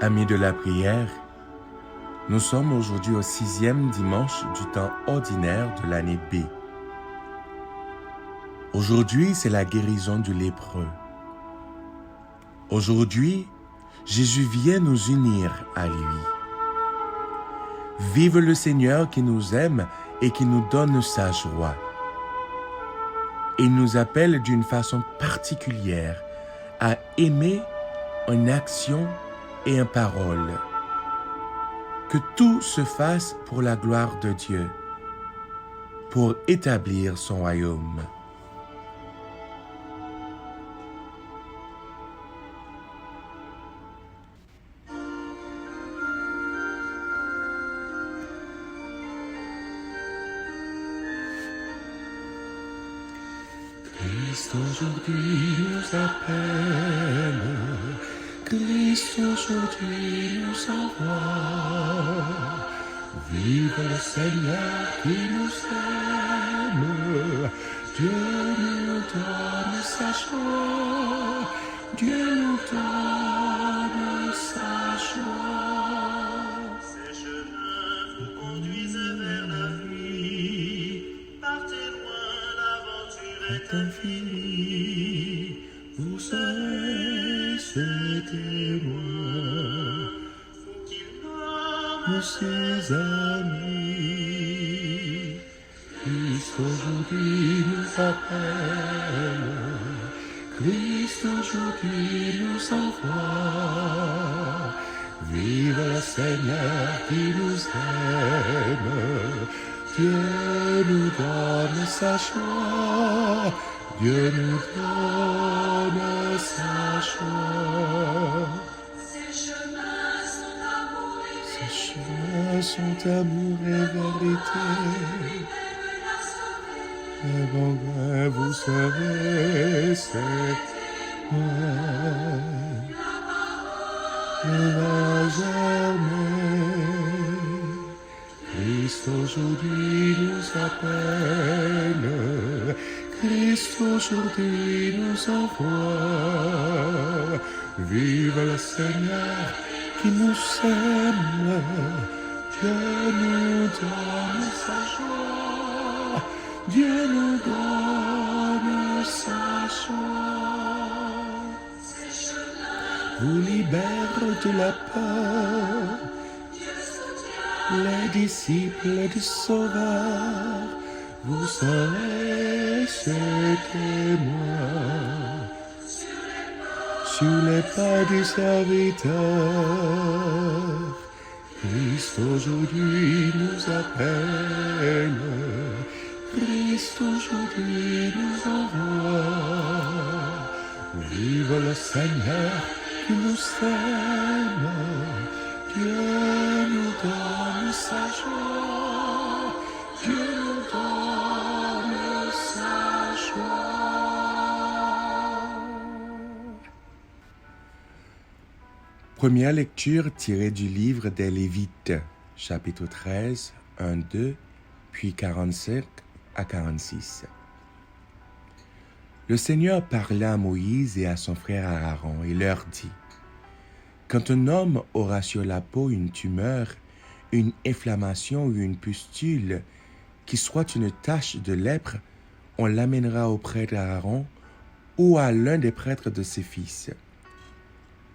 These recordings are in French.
Amis de la prière, nous sommes aujourd'hui au 6e dimanche du temps ordinaire de l'année B. Aujourd'hui, c'est la guérison du lépreux. Aujourd'hui, Jésus vient nous unir à lui. Vive le Seigneur qui nous aime et qui nous donne sa joie. Il nous appelle d'une façon particulière à aimer en action et en parole. Que tout se fasse pour la gloire de Dieu, pour établir son royaume. Christ aujourd'hui nous appelle, Christ aujourd'hui nous envoie. Vive le Seigneur qui nous aime, Dieu nous donne sa joie, Dieu nous donne sa joie. Ces chemins vous conduisent vers la vie, partez loin, l'aventure est Infinie, vous serez ses témoins, vous qui nomme ses amis. Christ aujourd'hui nous appelle, Christ aujourd'hui nous envoie. Vive le Seigneur qui nous aime, Dieu nous donne sa joie, Dieu nous donne sa joie. Ces chemins sont amour et vérité. Et mon grain vous serez ses témoins. Ne va jamais. Christ aujourd'hui nous appelle, Christ aujourd'hui nous envoie. Vive le Seigneur qui nous aime, Dieu nous donne sa joie, Dieu nous donne sa joie. Vous libère de la peur, les disciples du Sauveur, vous serez ses témoins. Sur les pas du serviteur, Christ aujourd'hui nous appelle, Christ aujourd'hui nous envoie. Vive le Seigneur qui nous aime, Dieu nous donne sa joie, Dieu nous donne sa joie. Première lecture tirée du livre des Lévites, chapitre 13, 1-2, puis 45 à 46. Le Seigneur parla à Moïse et à son frère Aaron et leur dit: quand un homme aura sur la peau une tumeur, une inflammation ou une pustule, qui soit une tache de lèpre, on l'amènera au prêtre Aaron ou à l'un des prêtres de ses fils.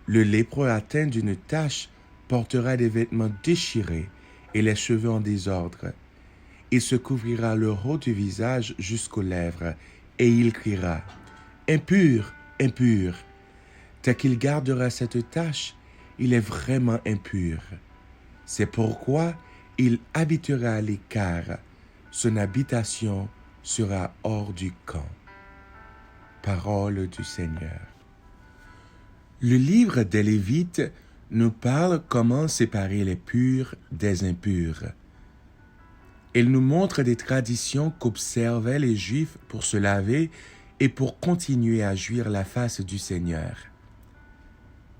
Le lépreux atteint d'une tache portera des vêtements déchirés et les cheveux en désordre. Il se couvrira le haut du visage jusqu'aux lèvres, et il criera: impur, impur. Tel qu'il gardera cette tache, il est vraiment impur. C'est pourquoi il habitera à l'écart. Son habitation sera hors du camp. Parole du Seigneur. Le livre des Lévites nous parle comment séparer les purs des impurs. Il nous montre des traditions qu'observaient les Juifs pour se laver et pour continuer à jouir la face du Seigneur.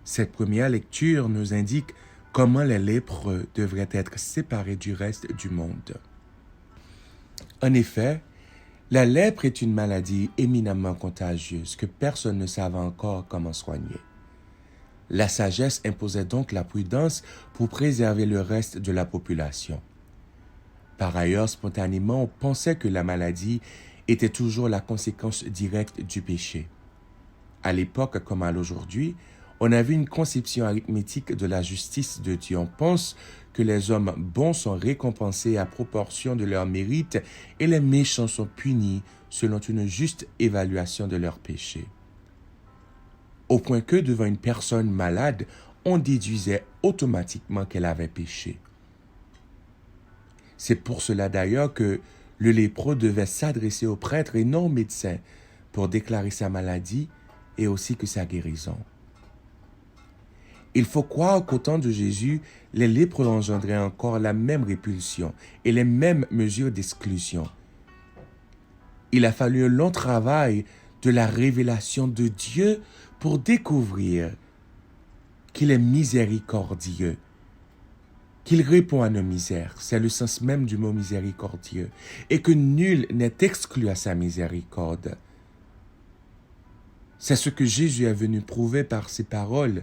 Cette première lecture nous indique comment les lépreux devraient être séparés du reste du monde. En effet, la lèpre est une maladie éminemment contagieuse que personne ne savait encore comment soigner. La sagesse imposait donc la prudence pour préserver le reste de la population. Par ailleurs, spontanément, on pensait que la maladie était toujours la conséquence directe du péché. À l'époque comme à l'aujourd'hui, on avait une conception arithmétique de la justice de Dieu. On pense que les hommes bons sont récompensés à proportion de leurs mérites et les méchants sont punis selon une juste évaluation de leurs péchés. Au point que, devant une personne malade, on déduisait automatiquement qu'elle avait péché. C'est pour cela d'ailleurs que le lépreux devait s'adresser au prêtre et non au médecin pour déclarer sa maladie et aussi que sa guérison. Il faut croire qu'au temps de Jésus, les lépreux engendraient encore la même répulsion et les mêmes mesures d'exclusion. Il a fallu un long travail de la révélation de Dieu pour découvrir qu'il est miséricordieux, qu'il répond à nos misères, c'est le sens même du mot miséricordieux, et que nul n'est exclu à sa miséricorde. C'est ce que Jésus est venu prouver par ses paroles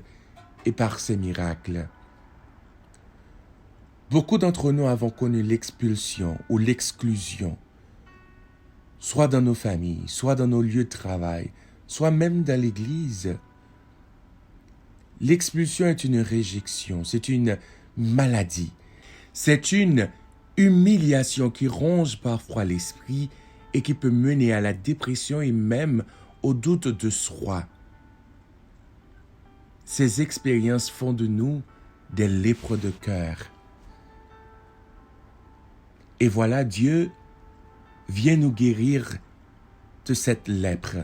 et par ses miracles. Beaucoup d'entre nous avons connu l'expulsion ou l'exclusion, soit dans nos familles, soit dans nos lieux de travail, soit même dans l'Église. L'expulsion est une réjection, c'est une maladie, c'est une humiliation qui ronge parfois l'esprit et qui peut mener à la dépression et même au doute de soi. Ces expériences font de nous des lépreux de cœur. Et voilà, Dieu vient nous guérir de cette lèpre.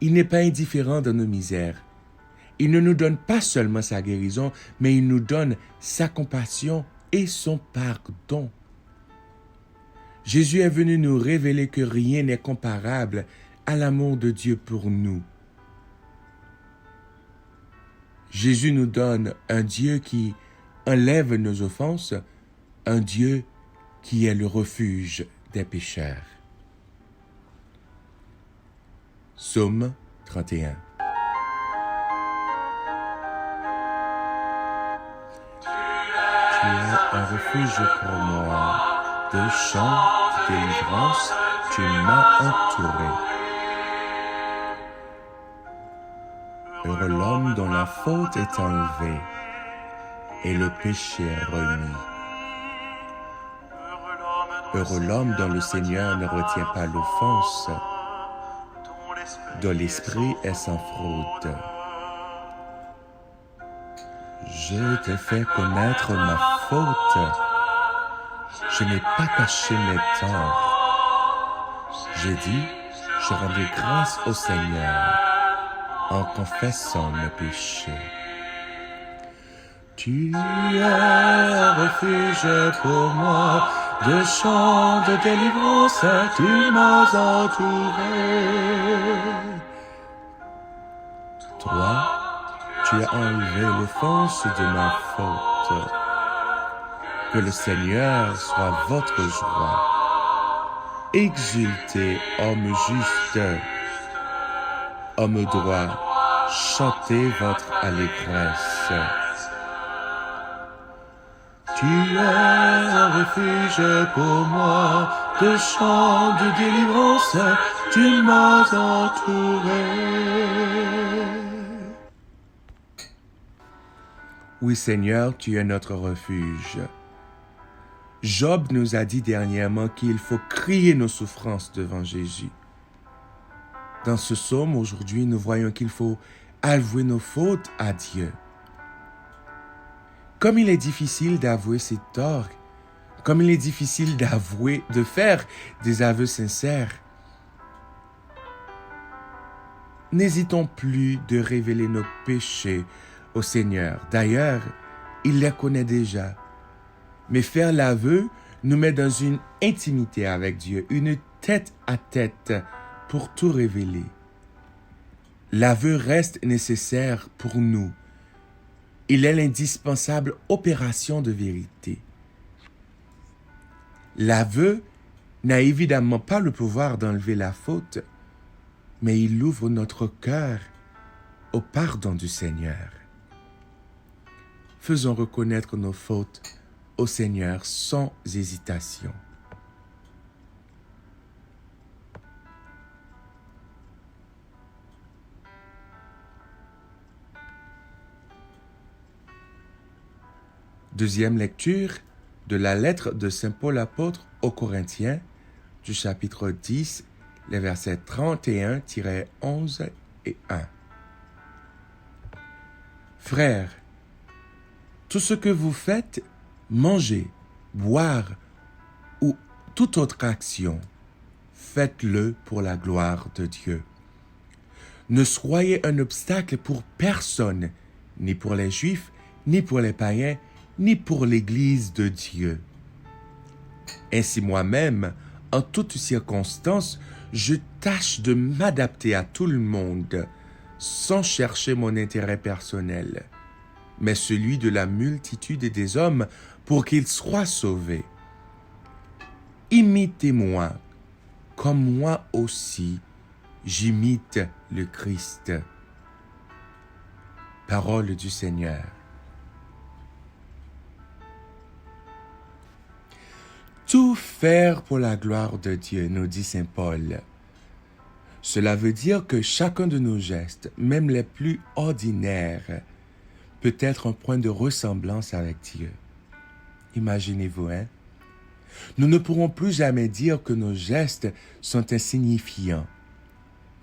Il n'est pas indifférent dans nos misères. Il ne nous donne pas seulement sa guérison, mais il nous donne sa compassion et son pardon. Jésus est venu nous révéler que rien n'est comparable à l'amour de Dieu pour nous. Jésus nous donne un Dieu qui enlève nos offenses, un Dieu qui est le refuge des pécheurs. Psaume 31. Tu es un refuge pour moi, de chants de délivrance, tu m'as entouré. Heureux l'homme dont la faute est enlevée et le péché est remis. Heureux l'homme dont le Seigneur ne retient pas l'offense, dont l'esprit est sans fraude. Je t'ai fait connaître ma faute, je n'ai pas caché mes torts. J'ai dit, je rendrai grâce au Seigneur en confessant mes péchés. Tu es un refuge pour moi, de chants de délivrance, tu m'as entouré. Toi, tu as enlevé l'offense de ma faute. Que le Seigneur soit votre joie. Exultez, homme juste, homme droit, chantez votre allégresse. Tu es un refuge pour moi, de chants de délivrance, tu m'as entouré. Oui Seigneur, tu es notre refuge. Job nous a dit dernièrement qu'il faut crier nos souffrances devant Jésus. Dans ce psaume, aujourd'hui, nous voyons qu'il faut avouer nos fautes à Dieu. Comme il est difficile d'avouer ses torts, comme il est difficile de faire des aveux sincères, n'hésitons plus de révéler nos péchés au Seigneur. D'ailleurs, il les connaît déjà. Mais faire l'aveu nous met dans une intimité avec Dieu, une tête à tête pour tout révéler. L'aveu reste nécessaire pour nous. Il est l'indispensable opération de vérité. L'aveu n'a évidemment pas le pouvoir d'enlever la faute, mais il ouvre notre cœur au pardon du Seigneur. faisons reconnaître nos fautes au Seigneur sans hésitation. Deuxième lecture de la lettre de Saint Paul apôtre aux Corinthiens, du chapitre 10, les versets 31-11 et 1. Frères, tout ce que vous faites, manger, boire ou toute autre action, faites-le pour la gloire de Dieu. Ne soyez un obstacle pour personne, ni pour les Juifs, ni pour les païens, ni pour l'Église de Dieu. Ainsi moi-même, en toutes circonstances, je tâche de m'adapter à tout le monde, sans chercher mon intérêt personnel, mais celui de la multitude des hommes pour qu'ils soient sauvés. Imitez-moi, comme moi aussi, j'imite le Christ. Parole du Seigneur. Tout faire pour la gloire de Dieu, nous dit Saint Paul. Cela veut dire que chacun de nos gestes, même les plus ordinaires, peut être un point de ressemblance avec Dieu. Imaginez-vous, hein? Nous ne pourrons plus jamais dire que nos gestes sont insignifiants.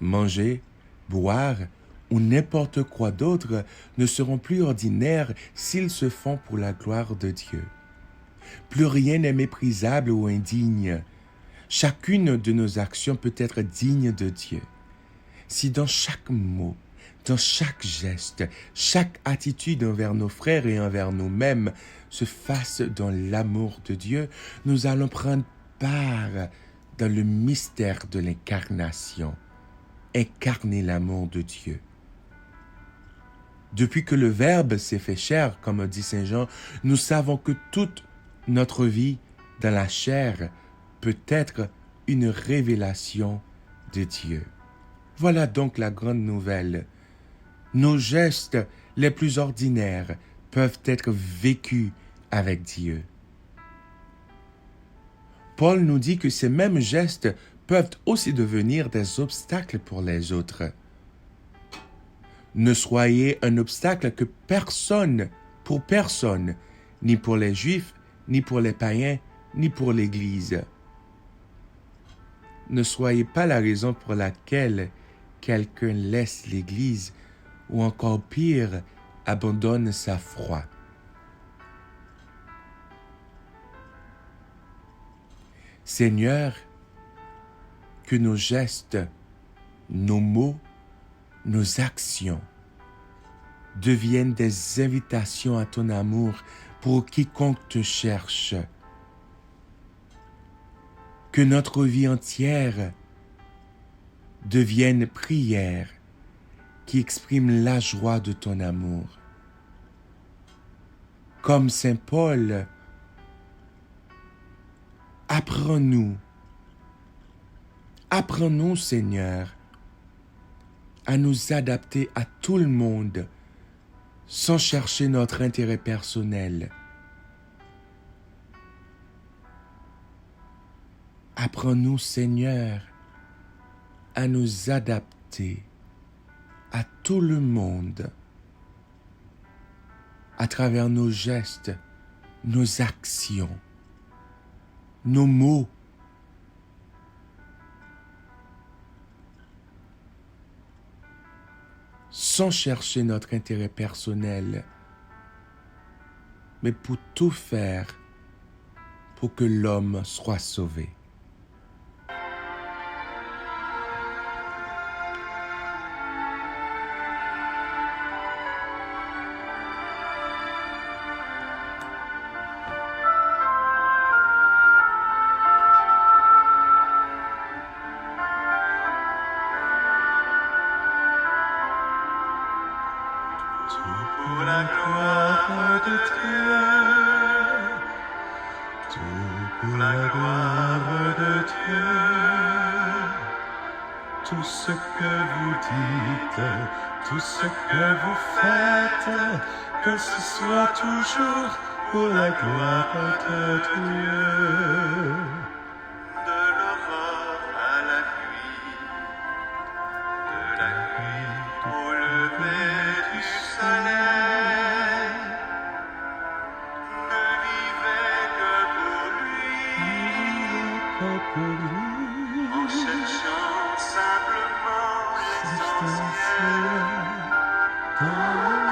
Manger, boire ou n'importe quoi d'autre ne seront plus ordinaires s'ils se font pour la gloire de Dieu. Plus rien n'est méprisable ou indigne. Chacune de nos actions peut être digne de Dieu. Si dans chaque mot, dans chaque geste, chaque attitude envers nos frères et envers nous-mêmes se fasse dans l'amour de Dieu, nous allons prendre part dans le mystère de l'incarnation, incarner l'amour de Dieu. Depuis que le Verbe s'est fait chair, comme dit Saint Jean, nous savons que toute notre vie dans la chair peut être une révélation de Dieu. Voilà donc la grande nouvelle. Nos gestes les plus ordinaires peuvent être vécus avec Dieu. Paul nous dit que ces mêmes gestes peuvent aussi devenir des obstacles pour les autres. Ne soyez un obstacle que personne, pour personne, ni pour les Juifs, ni pour les païens, ni pour l'Église. Ne soyez pas la raison pour laquelle quelqu'un laisse l'Église ou encore pire, abandonne sa foi. Seigneur, que nos gestes, nos mots, nos actions deviennent des invitations à ton amour pour quiconque te cherche. Que notre vie entière devienne prière qui exprime la joie de ton amour. Comme Saint Paul, apprends-nous, Seigneur, à nous adapter à tout le monde sans chercher notre intérêt personnel. Apprends-nous, Seigneur, à nous adapter à tout le monde à travers nos gestes, nos actions, nos mots, sans chercher notre intérêt personnel, mais pour tout faire pour que l'homme soit sauvé. Pour la gloire de Dieu, tout pour la gloire de Dieu. Tout ce que vous dites, tout ce que vous faites, que ce soit toujours pour la gloire de Dieu. De l'aurore à la nuit, de la nuit au lever du soleil, ne vivez que pour lui, en cherchant simplement l'essentiel. Demeurez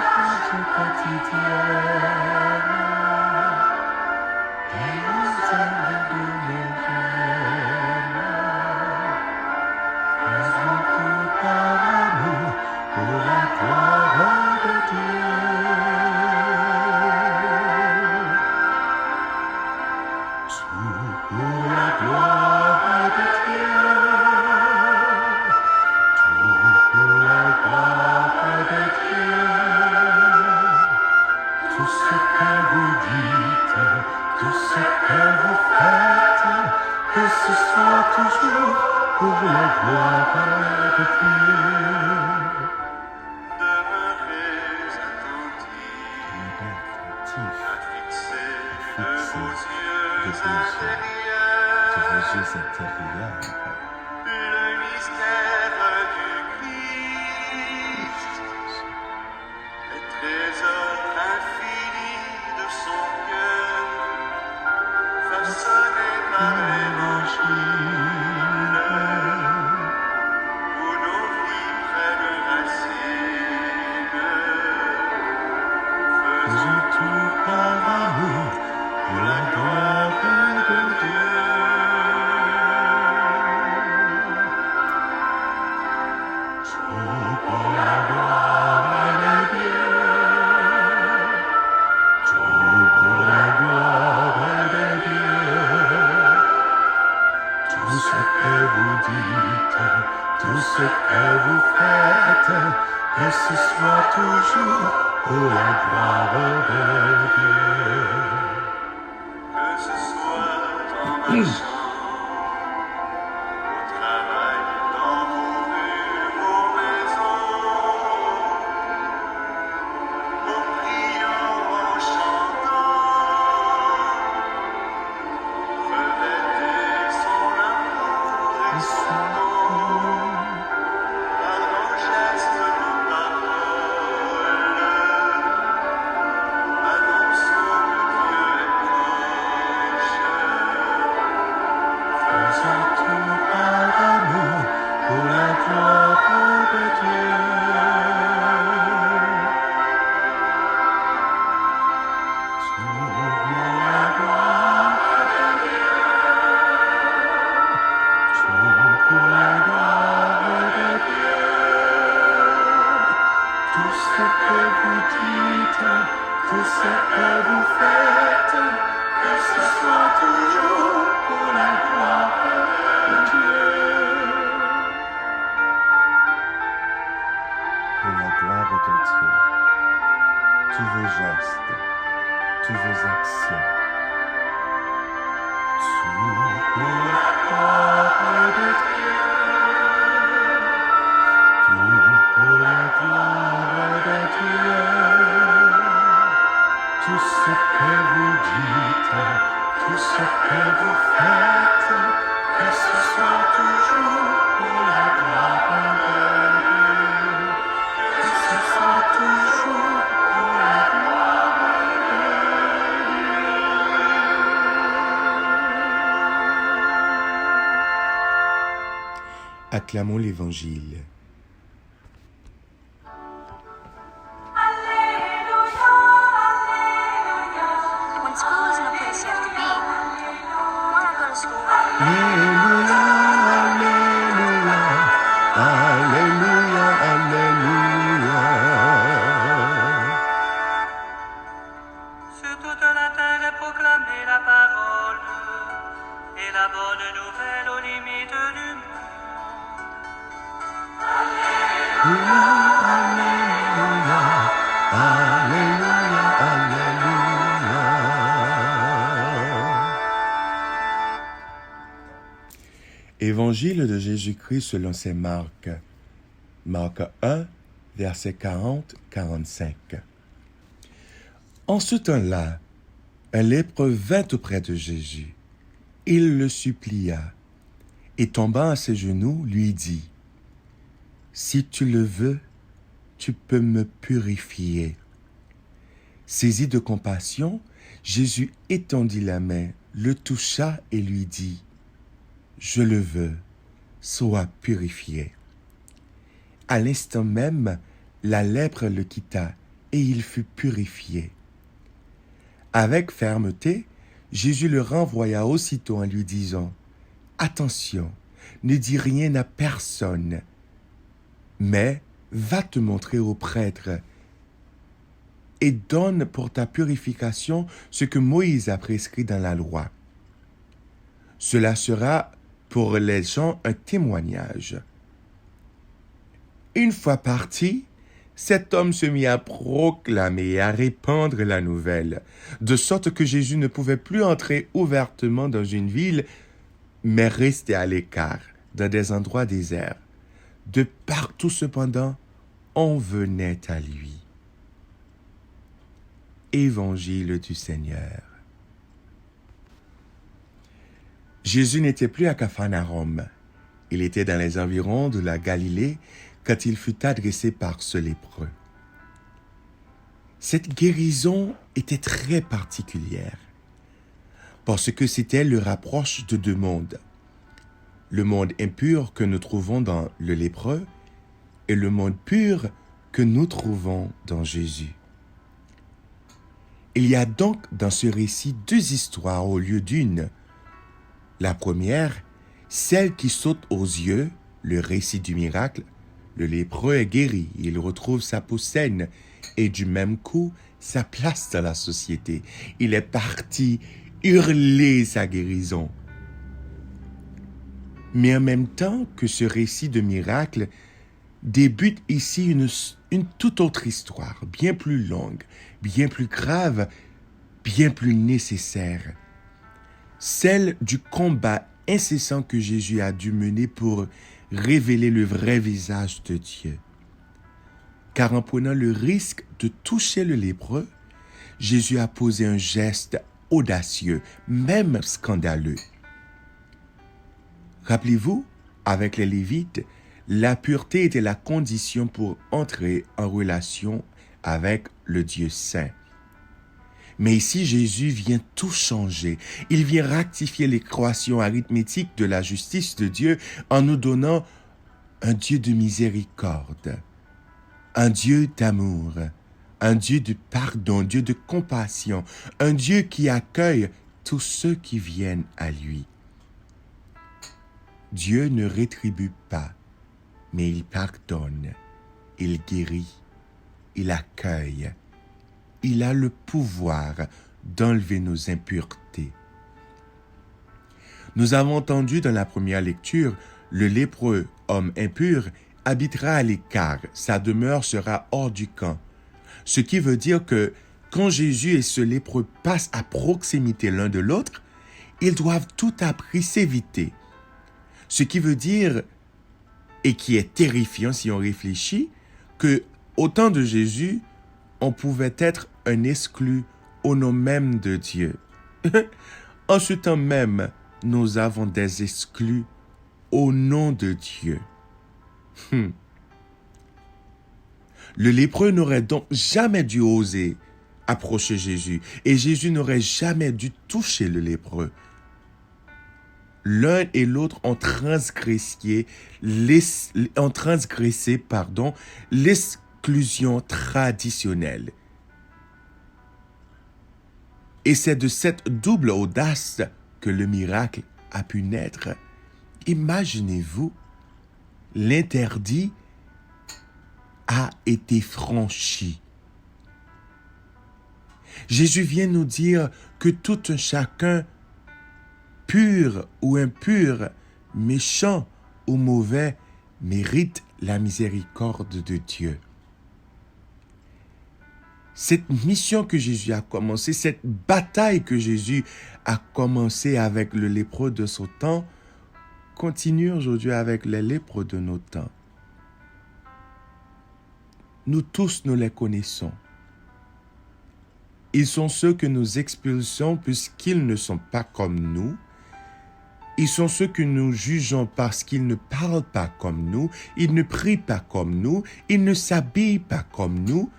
attentifs à fixer de vos yeux intérieurs le mystère du Christ, les trésors infinis de son cœur, façonnés par l'Évangile, où nos vies prennent racine. Faisons tout par amour pour la gloire de Dieu. Tout pour la gloire de Dieu. Tout pour la gloire de Dieu. Tout ce que vous dites, tout ce que vous faites, que ce soit toujours pour la gloire de Dieu. Que ce soit dans marchant, au travail, dans vos rues, vos maisons, en priant, en chantant, revêtez son amour et son nom, par nos gestes, nos paroles, annonçons que Dieu est proche. Faisons tout par amour pour la gloire de Dieu. Tout pour la gloire de Dieu. Tout pour la gloire de Dieu. Tout ce que vous dites, tout ce que vous faites, que ce soit toujours pour la gloire de Dieu. Pour la gloire de Dieu, tous vos gestes, tous vos actions, tout pour la gloire de Dieu. Tout pour la gloire de Dieu. Tout ce que vous dites, tout ce que vous faites, que ce soit toujours pour la gloire de Dieu. Que ce soit toujours pour la gloire de Dieu. Acclamons l'Évangile. When school isn't a place you have to be, why not go to school? Alléluia, Alléluia, Alléluia, Alléluia. Sur toute la terre est proclamée la parole et la bonne nouvelle aux limites du monde. Alléluia, Alléluia, Alléluia, Alléluia. Évangile de Jésus-Christ selon saint Marc. Marc 1, versets 40-45. En ce temps-là, un lépreux vint auprès de Jésus. Il le supplia et tombant à ses genoux, lui dit, « Si tu le veux, tu peux me purifier. » Saisi de compassion, Jésus étendit la main, le toucha et lui dit, « Je le veux, sois purifié. » À l'instant même, la lèpre le quitta et il fut purifié. Avec fermeté, Jésus le renvoya aussitôt en lui disant, « Attention, ne dis rien à personne, mais va te montrer au prêtre et donne pour ta purification ce que Moïse a prescrit dans la loi. Cela sera pour les gens un témoignage. » Une fois parti, cet homme se mit à proclamer et à répandre la nouvelle, de sorte que Jésus ne pouvait plus entrer ouvertement dans une ville, mais restait à l'écart, dans des endroits déserts. De partout cependant, on venait à lui. Évangile du Seigneur. Jésus n'était plus à Capharnaüm. Il était dans les environs de la Galilée quand il fut adressé par ce lépreux. Cette guérison était très particulière parce que c'était le rapproche de deux mondes. Le monde impur que nous trouvons dans le lépreux et le monde pur que nous trouvons dans Jésus. Il y a donc dans ce récit deux histoires au lieu d'une. La première, celle qui saute aux yeux, le récit du miracle. Le lépreux est guéri, il retrouve sa peau saine et du même coup, sa place dans la société. Il est parti hurler sa guérison. Mais en même temps que ce récit de miracle, débute ici une toute autre histoire, bien plus longue, bien plus grave, bien plus nécessaire. Celle du combat incessant que Jésus a dû mener pour révéler le vrai visage de Dieu. Car en prenant le risque de toucher le lépreux, Jésus a posé un geste audacieux, même scandaleux. Rappelez-vous, avec les Lévites, la pureté était la condition pour entrer en relation avec le Dieu saint. Mais ici, Jésus vient tout changer. Il vient rectifier l'équation arithmétique de la justice de Dieu en nous donnant un Dieu de miséricorde, un Dieu d'amour, un Dieu de pardon, un Dieu de compassion, un Dieu qui accueille tous ceux qui viennent à lui. Dieu ne rétribue pas, mais il pardonne, il guérit, il accueille. Il a le pouvoir d'enlever nos impuretés. Nous avons entendu dans la première lecture, le lépreux, homme impur, habitera à l'écart, sa demeure sera hors du camp. Ce qui veut dire que quand Jésus et ce lépreux passent à proximité l'un de l'autre, ils doivent tout à prix s'éviter. Ce qui veut dire, et qui est terrifiant si on réfléchit, que au temps de Jésus, on pouvait être un exclu au nom même de Dieu. En ce temps même, nous avons des exclus au nom de Dieu. Le lépreux n'aurait donc jamais dû oser approcher Jésus et Jésus n'aurait jamais dû toucher le lépreux. L'un et l'autre ont transgressé l'exclusion traditionnelle. Et c'est de cette double audace que le miracle a pu naître. Imaginez-vous, l'interdit a été franchi. Jésus vient nous dire que tout un chacun, pur ou impur, méchant ou mauvais, mérite la miséricorde de Dieu. Cette mission que Jésus a commencée, cette bataille que Jésus a commencée avec le lépreux de son temps, continue aujourd'hui avec les lépreux de nos temps. Nous tous, nous les connaissons. Ils sont ceux que nous expulsons puisqu'ils ne sont pas comme nous. Ils sont ceux que nous jugeons parce qu'ils ne parlent pas comme nous, ils ne prient pas comme nous, ils ne s'habillent pas comme nous.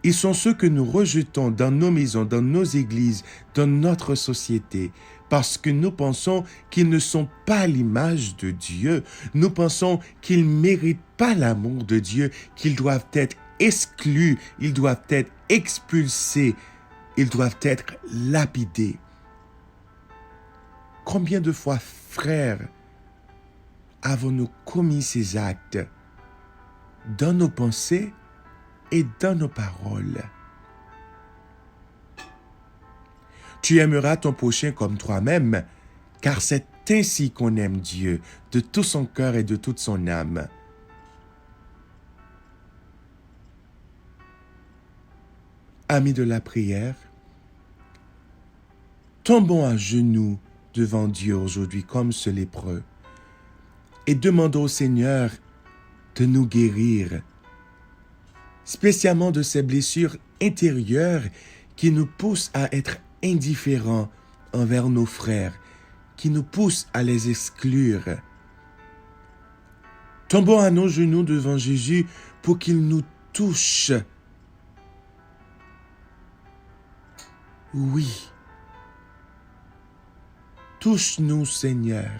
Ils sont ceux que nous rejetons dans nos maisons, dans nos églises, dans notre société, parce que nous pensons qu'ils ne sont pas l'image de Dieu. Nous pensons qu'ils ne méritent pas l'amour de Dieu, qu'ils doivent être exclus, ils doivent être expulsés, ils doivent être lapidés. Combien de fois, frères, avons-nous commis ces actes dans nos pensées et dans nos paroles? Tu aimeras ton prochain comme toi-même, car c'est ainsi qu'on aime Dieu, de tout son cœur et de toute son âme. Amis de la prière, tombons à genoux devant Dieu aujourd'hui comme ce lépreux et demandons au Seigneur de nous guérir, spécialement de ces blessures intérieures qui nous poussent à être indifférents envers nos frères, qui nous poussent à les exclure. Tombons à nos genoux devant Jésus pour qu'il nous touche. Oui. Touche-nous, Seigneur.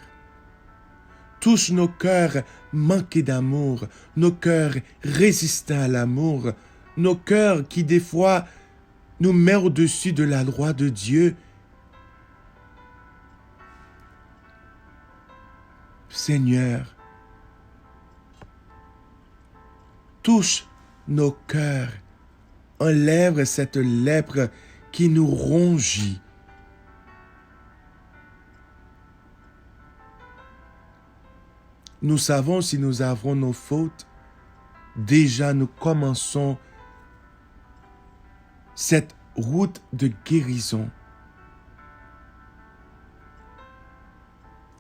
Touche nos cœurs manqués d'amour, nos cœurs résistants à l'amour, nos cœurs qui des fois nous mettent au-dessus de la loi de Dieu. Seigneur, touche nos cœurs, enlève cette lèpre qui nous ronge. Nous savons si nous avons nos fautes, déjà nous commençons cette route de guérison.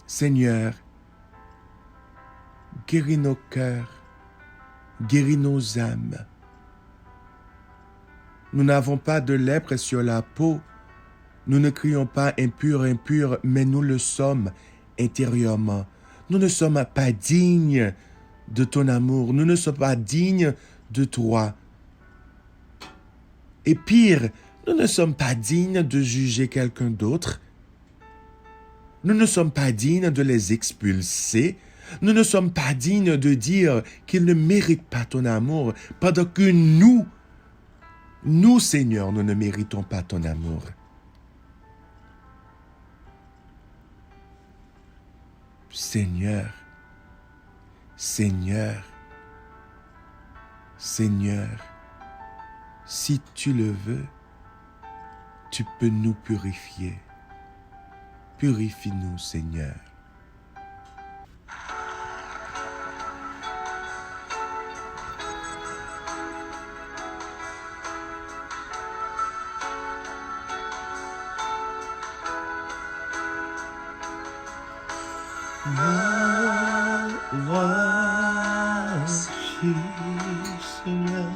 Seigneur, guéris nos cœurs, guéris nos âmes. Nous n'avons pas de lèpre sur la peau. Nous ne crions pas impur, impur, mais nous le sommes intérieurement. Nous ne sommes pas dignes de ton amour. Nous ne sommes pas dignes de toi. Et pire, nous ne sommes pas dignes de juger quelqu'un d'autre. Nous ne sommes pas dignes de les expulser. Nous ne sommes pas dignes de dire qu'ils ne méritent pas ton amour, pendant que nous, Seigneur, nous ne méritons pas ton amour. Seigneur, Seigneur, Seigneur, si tu le veux, tu peux nous purifier. Purifie-nous, Seigneur. Me voici, Seigneur,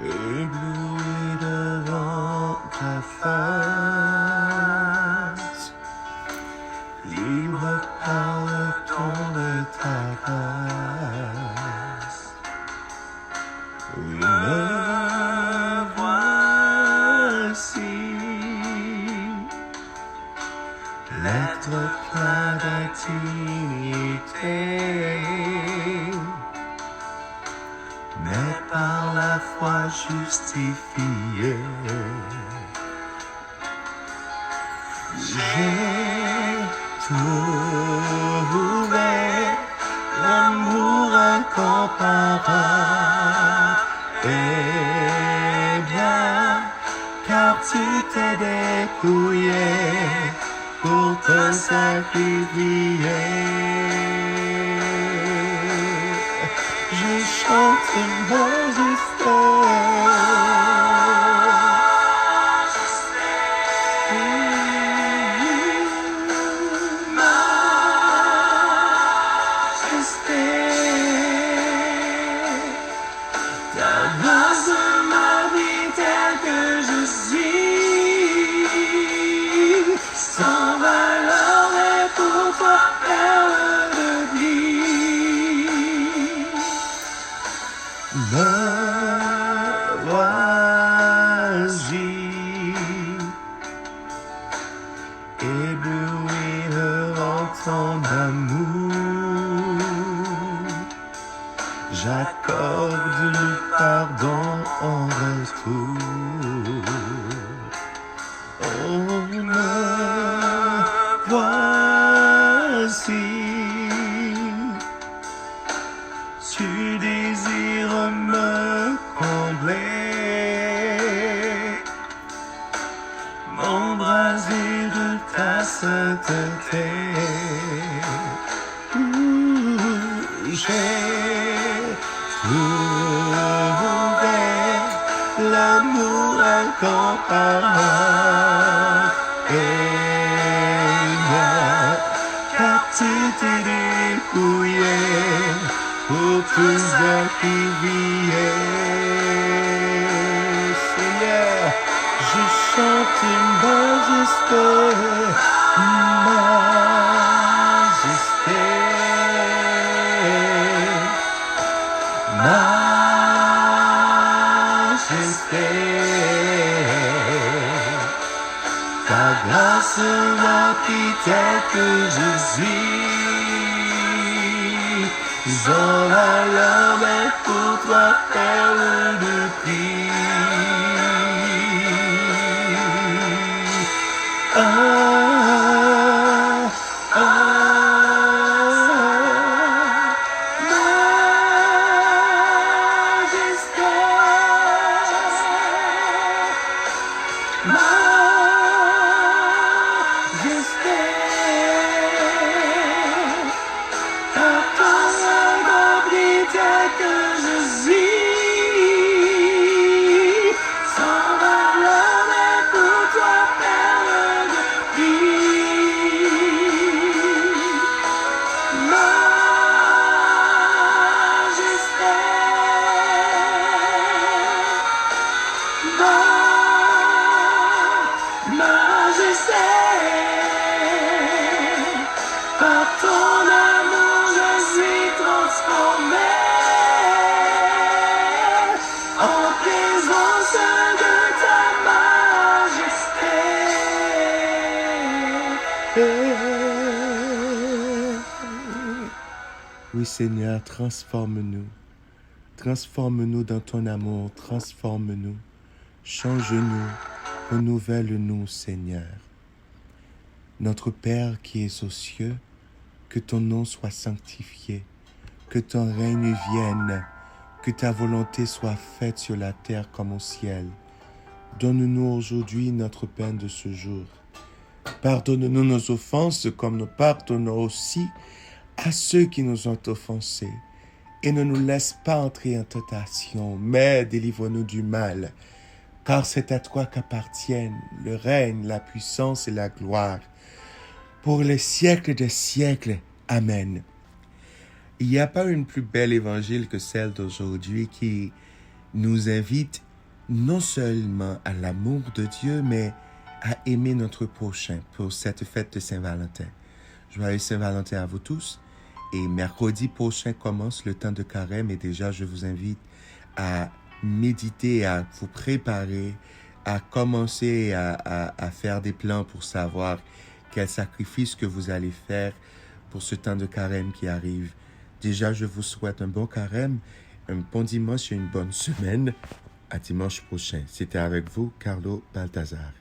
ébloui devant ta face, libre par le ton de ta grâce. Oui, me voici, l'être plein d'intimité, mais par la foi justifié. J'ai trouvé l'amour incomparable et bien, car tu t'es dépouillé pour te sacrifier. Je chante majesté. Majesté, ta grâce en retour. Oh, me voici. Tu désires me combler, m'embraser de ta sainteté. J'ai trouvé l'amour incomparable et ma captivité dépouillée pour tous ceux qui vivent. Seigneur, je chante une majesté, majesté. Majesté, ta grâce remplit tel que je suis. En valeur, mais pour toi, perle de prix. Par ton amour, je suis transformé en présence de ta majesté. Oui, Seigneur, transforme-nous. Transforme-nous dans ton amour, transforme-nous. Change-nous, renouvelle-nous, Seigneur. Notre Père qui es aux cieux, que ton nom soit sanctifié, que ton règne vienne, que ta volonté soit faite sur la terre comme au ciel. Donne-nous aujourd'hui notre pain de ce jour. Pardonne-nous nos offenses comme nous pardonnons aussi à ceux qui nous ont offensés. Et ne nous laisse pas entrer en tentation, mais délivre-nous du mal. Car c'est à toi qu'appartiennent le règne, la puissance et la gloire, pour les siècles des siècles. Amen. Il n'y a pas une plus belle évangile que celle d'aujourd'hui qui nous invite non seulement à l'amour de Dieu, mais à aimer notre prochain pour cette fête de Saint-Valentin. Joyeux Saint-Valentin à vous tous. Et mercredi prochain commence le temps de carême et déjà je vous invite à méditer, à vous préparer, à commencer à faire des plans pour savoir quel sacrifice que vous allez faire pour ce temps de carême qui arrive. Déjà, je vous souhaite un bon carême, un bon dimanche et une bonne semaine. À dimanche prochain. C'était avec vous, Carlo Balthazar.